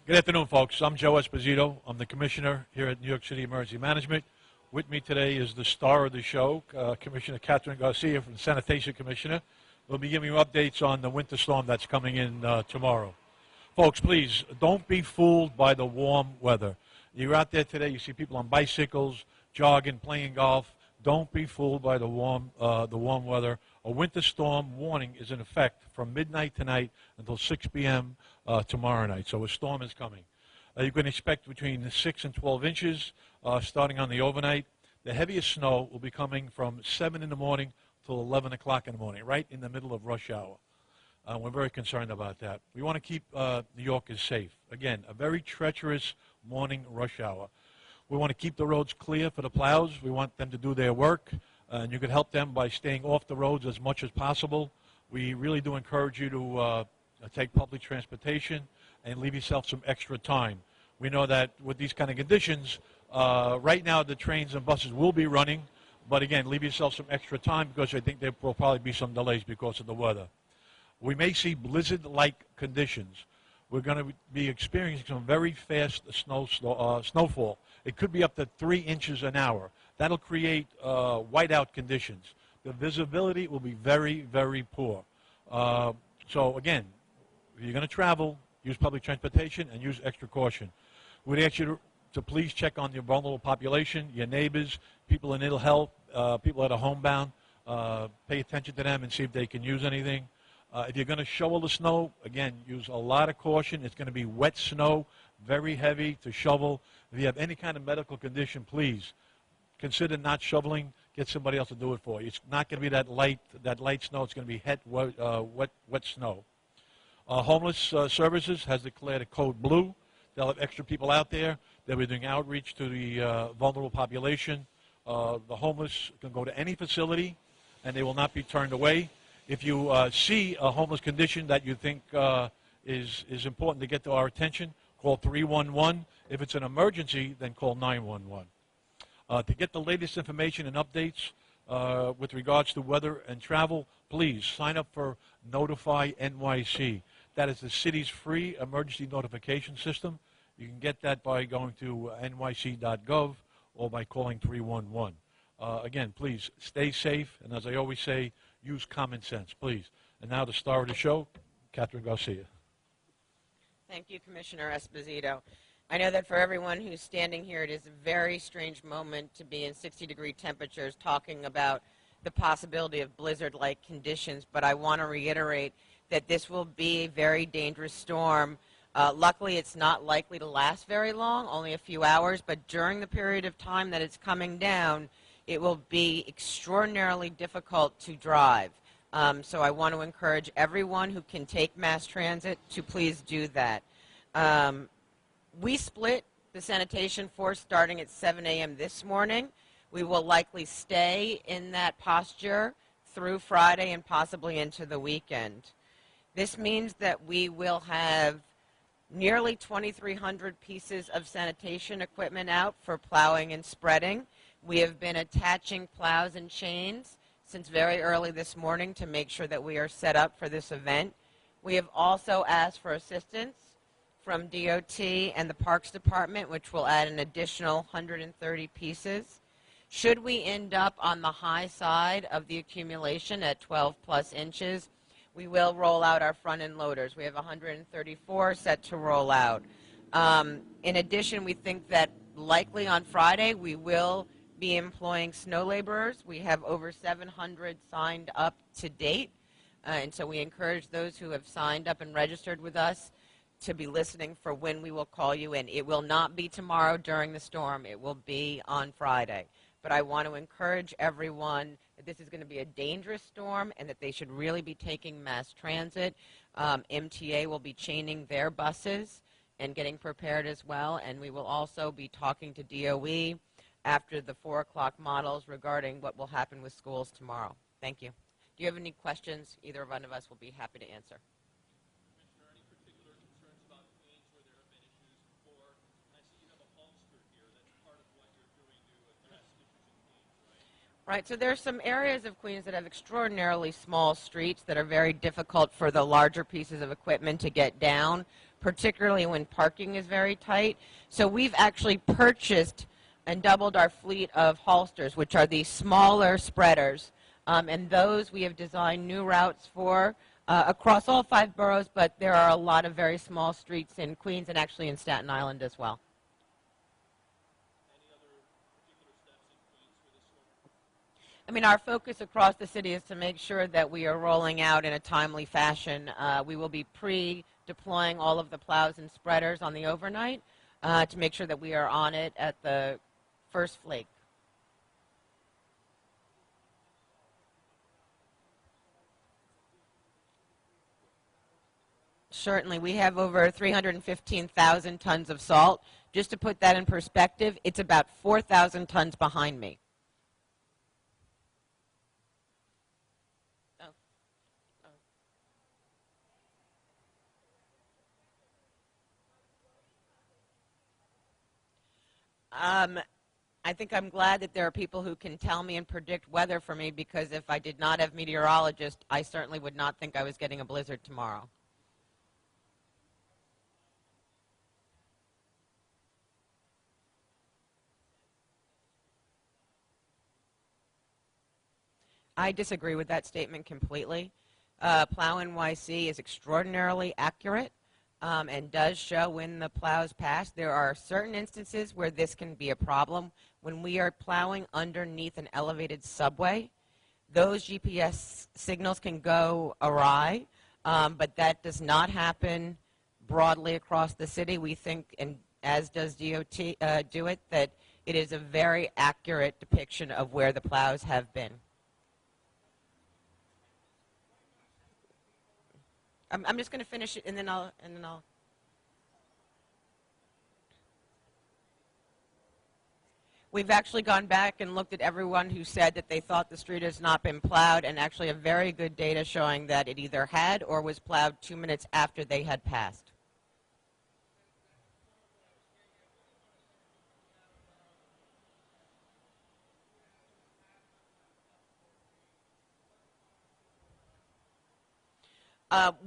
Good afternoon, folks. I'm Joe Esposito. I'm the commissioner here at New York City Emergency Management. With me today is the star of the show, Commissioner Catherine Garcia from the Sanitation Commissioner. We'll be giving you updates on the winter storm that's coming in tomorrow. Folks, please, don't be fooled by the warm weather. You're out there today, you see people on bicycles, jogging, playing golf. Don't be fooled by the warm weather. A winter storm warning is in effect from midnight tonight until 6 p.m. Tomorrow night. So a storm is coming. You can expect between 6 and 12 inches starting on the overnight. The heaviest snow will be coming from 7 in the morning till 11 o'clock in the morning, right in the middle of rush hour. We're very concerned about that. We want to keep New Yorkers safe. Again, a very treacherous morning rush hour. We want to keep the roads clear for the plows. We want them to do their work, and you can help them by staying off the roads as much as possible. We really do encourage you to take public transportation and leave yourself some extra time. We know that with these kind of conditions, right now the trains and buses will be running, but again, leave yourself some extra time because I think there will probably be some delays because of the weather. We may see blizzard-like conditions. We're going to be experiencing some very fast snowfall. It could be up to 3 inches an hour. That'll create whiteout conditions. The visibility will be very, very poor. So again, if you're going to travel, use public transportation and use extra caution. We'd ask you to please check on your vulnerable population, your neighbors, people in ill health, people that are homebound. Pay attention to them and see if they can use anything. If you're going to shovel the snow, again, use a lot of caution. It's going to be wet snow, very heavy to shovel. If you have any kind of medical condition, please consider not shoveling. Get somebody else to do it for you. It's not going to be that light snow. It's going to be wet snow. Homeless Services has declared a code blue. They'll have extra people out there. They'll be doing outreach to the vulnerable population. The homeless can go to any facility, and they will not be turned away. If you see a homeless condition that you think is important to get to our attention, call 311. If it's an emergency, then call 911. To get the latest information and updates with regards to weather and travel, please sign up for Notify NYC. That is the city's free emergency notification system. You can get that by going to nyc.gov or by calling 311. Again, please stay safe, and as I always say, use common sense, please. And now the star of the show, Catherine Garcia. Thank you, Commissioner Esposito. I know that for everyone who's standing here, it is a very strange moment to be in 60-degree temperatures talking about the possibility of blizzard-like conditions, but I want to reiterate that this will be a very dangerous storm. Luckily, it's not likely to last very long, only a few hours, but during the period of time that it's coming down, it will be extraordinarily difficult to drive. So I want to encourage everyone who can take mass transit to please do that. We split the sanitation force starting at 7 a.m. this morning. We will likely stay in that posture through Friday and possibly into the weekend. This means that we will have nearly 2,300 pieces of sanitation equipment out for plowing and spreading. We have been attaching plows and chains since very early this morning to make sure that we are set up for this event. We have also asked for assistance from DOT and the Parks Department, which will add an additional 130 pieces. Should we end up on the high side of the accumulation at 12 plus inches, we will roll out our front-end loaders. We have 134 set to roll out. In addition, we think that likely on Friday we will be employing snow laborers. We have over 700 signed up to date, and so we encourage those who have signed up and registered with us to be listening for when we will call you in. It will not be tomorrow during the storm. It will be on Friday. But I want to encourage everyone that this is going to be a dangerous storm and that they should really be taking mass transit. MTA will be chaining their buses and getting prepared as well, and we will also be talking to DOE after the 4 o'clock models regarding what will happen with schools tomorrow. Thank you. Do you have any questions? Either one of us will be happy to answer. Commissioner, any particular concerns about Queens where there have been issues before? I see you have a Holmster here. That's part of what you're doing to address issues in Queens, right? Right, so there are some areas of Queens that have extraordinarily small streets that are very difficult for the larger pieces of equipment to get down. particularly when parking is very tight. So we've actually purchased and doubled our fleet of halters, which are these smaller spreaders. And those we have designed new routes for across all 5 boroughs, but there are a lot of very small streets in Queens and actually in Staten Island as well. I mean, our focus across the city is to make sure that we are rolling out in a timely fashion. We will be pre-deploying all of the plows and spreaders on the overnight to make sure that we are on it at the first flake. Certainly. We have over 315,000 tons of salt. Just to put that in perspective, it's about 4,000 tons behind me. I think I'm glad that there are people who can tell me and predict weather for me, because if I did not have meteorologists, I certainly would not think I was getting a blizzard tomorrow. I disagree with that statement completely. Plow NYC is extraordinarily accurate and does show when the plows pass. There are certain instances where this can be a problem. When we are plowing underneath an elevated subway, those GPS signals can go awry, but that does not happen broadly across the city. We think, and as does DOT do it, that it is a very accurate depiction of where the plows have been. I'm just going to finish it, and then I'll. We've actually gone back and looked at everyone who said that they thought the street has not been plowed, and actually have very good data showing that it either had or was plowed 2 minutes after they had passed.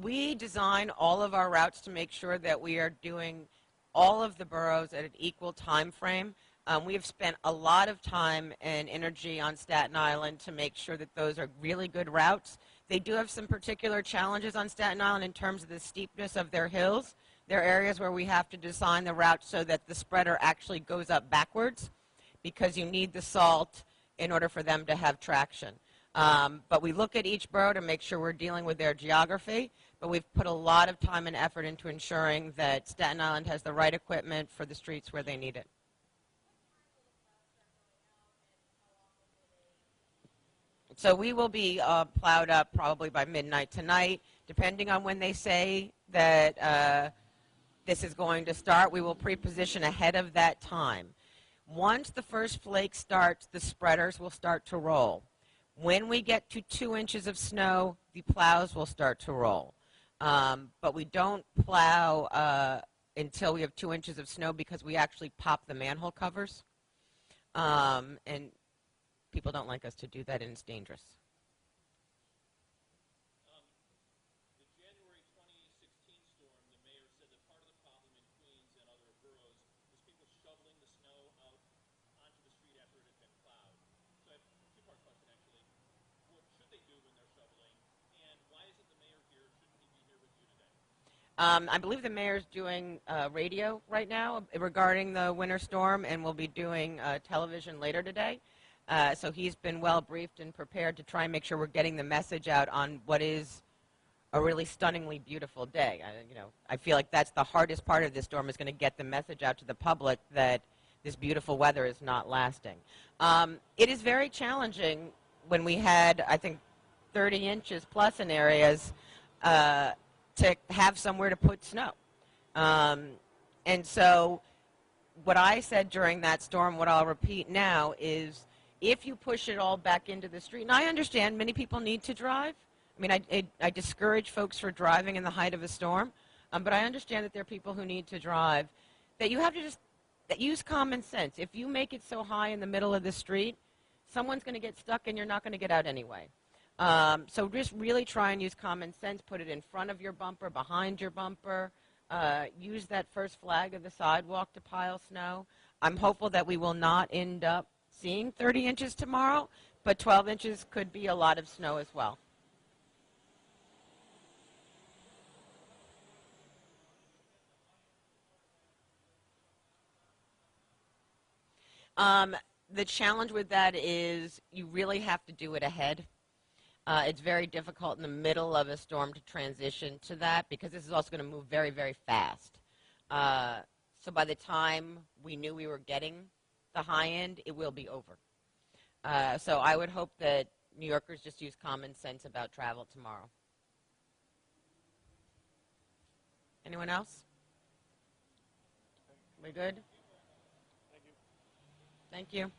We design all of our routes to make sure that we are doing all of the boroughs at an equal time frame. We have spent a lot of time and energy on Staten Island to make sure that those are really good routes. They do have some particular challenges on Staten Island in terms of the steepness of their hills. There are areas where we have to design the route so that the spreader actually goes up backwards, because you need the salt in order for them to have traction. But we look at each borough to make sure we're dealing with their geography, but we've put a lot of time and effort into ensuring that Staten Island has the right equipment for the streets where they need it. So we will be plowed up probably by midnight tonight. Depending on when they say that this is going to start, we will pre-position ahead of that time. Once the first flake starts, the spreaders will start to roll. When we get to 2 inches of snow, the plows will start to roll. But we don't plow until we have 2 inches of snow, because we actually pop the manhole covers. And people don't like us to do that, and it's dangerous. The January 2016 storm, the mayor said that part of the problem in Queens and other boroughs was people shoveling the snow out onto the street after it had been plowed. So I have a two-part question, actually. What should they do when they're shoveling? And why isn't the mayor here? Shouldn't he be here with you today? I believe the mayor's doing radio right now regarding the winter storm, and will be doing television later today. So he's been well briefed and prepared to try and make sure we're getting the message out on what is a really stunningly beautiful day. I feel like that's the hardest part of this storm, is going to get the message out to the public that this beautiful weather is not lasting. It is very challenging when we had, I think, 30 inches plus in areas to have somewhere to put snow. And so what I said during that storm, what I'll repeat now, is if you push it all back into the street, and I understand many people need to drive. I mean, I discourage folks for driving in the height of a storm, but I understand that there are people who need to drive, that you have to just use common sense. If you make it so high in the middle of the street, someone's going to get stuck and you're not going to get out anyway. So just really try and use common sense. Put it in front of your bumper, behind your bumper, use that first flag of the sidewalk to pile snow. I'm hopeful that we will not end up seeing 30 inches tomorrow, but 12 inches could be a lot of snow as well. The challenge with that is you really have to do it ahead. It's very difficult in the middle of a storm to transition to that because this is also going to move very, very fast. So by the time we knew we were getting the high end, it will be over. So I would hope that New Yorkers just use common sense about travel tomorrow. Anyone else? We good? Thank you.